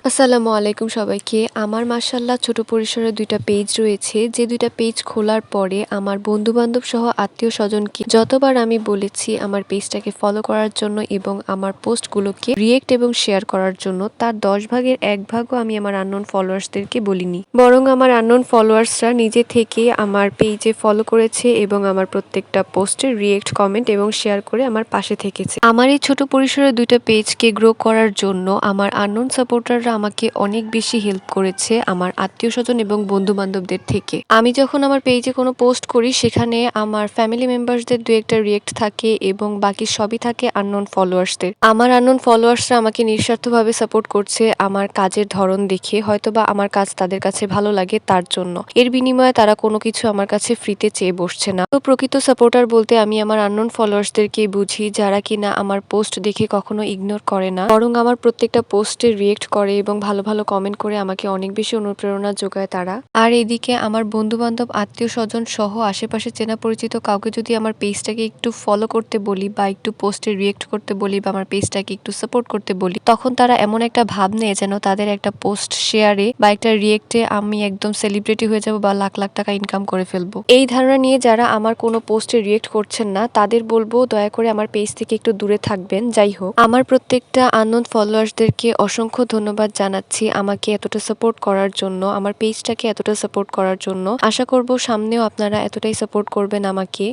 আসসালামু আলাইকুম সবাইকে। আমার মাশাআল্লাহ ছোট পরিসরে ২ টা পেজ রয়েছে। যে ২ টা পেজ খোলার পরে আমার বন্ধু-বান্ধব সহ আত্মীয়স্বজনকে যতবার আমি বলেছি আমার পেজটাকে ফলো করার জন্য এবং আমার পোস্টগুলোকে রিঅ্যাক্ট এবং শেয়ার করার জন্য, তার ১০ ভাগের ১ ভাগও আমি আমার আননোন ফলোয়ার্সদেরকে বলিনি। বরং আমার আননোন ফলোয়ার্সরা নিজে থেকে আমার পেজে ফলো করেছে এবং আমার প্রত্যেকটা পোস্টে রিঅ্যাক্ট, কমেন্ট এবং শেয়ার করে আমার পাশে থেকেছে। আমার এই ছোট পরিসরে ২ টা পেজকে গ্রো করার জন্য আমার আননোন সাপোর্টাররা আমাকে অনেক বেশি হেল্প করেছে আমার আত্মীয়স্বজন এবং বন্ধু-বান্ধবদের থেকে। আমি যখন আমার পেজে কোনো পোস্ট করি সেখানে আমার ফ্যামিলি মেম্বার্সদের ২-১টা রিঅ্যাক্ট থাকে এবং বাকি সবই থাকে আননোন ফলোয়ার্সদের। আমার আননোন ফলোয়ার্সরা আমাকে নিঃস্বার্থভাবে সাপোর্ট করছে আমার কাজের ধরন দেখে, হয়তোবা আমার কাজ তাদের কাছে ভালো লাগে তার জন্য। এর বিনিময়ে তারা কোনো কিছু আমার কাছে ফ্রিতে চেয়ে বসছে না। তো প্রকৃত সাপোর্টার বলতে আমি আমার আননোন ফলোয়ার্সদেরকেই বুঝি, যারা কিনা আমার পোস্ট দেখে কখনো ইগনোর করে না, বরং আমার প্রত্যেকটা পোস্টে রিঅ্যাক্ট করে এবং ভালো ভালো কমেন্ট করে আমাকে অনেক বেশি অনুপ্রেরণা যোগায় তারা। আর এদিকে আমার বন্ধু-বান্ধব, আত্মীয়স্বজন সহ আশেপাশে চেনা পরিচিত কাউকে যদি আমার পেজটাকে একটু ফলো করতে বলি বা একটু পোস্টে রিঅ্যাক্ট করতে বলি বা আমার পেজটাকে একটু সাপোর্ট করতে বলি, তখন তারা এমন একটা ভাব নেয় যেন তাদের একটা পোস্ট শেয়ারে বা একটা রিঅ্যাক্টে আমি একদম সেলিব্রিটি হয়ে যাব বা লাখ লাখ টাকা ইনকাম করে ফেলবো। এই ধারণা নিয়ে যারা আমার কোনো পোস্টে রিঅ্যাক্ট করছেন না, তাদের বলবো দয়া করে আমার পেজ থেকে একটু দূরে থাকবেন। যাই হোক, আমার প্রত্যেকটা আননোন ফলোয়ার্সদেরকে অসংখ্য ধন্যবাদ জানাচ্ছি আমাকে এতটা সাপোর্ট করার জন্য, আমার পেজটাকে এতটা সাপোর্ট করার জন্য। আশা করব সামনেও আপনারা এতটাই সাপোর্ট করবেন আমাকে।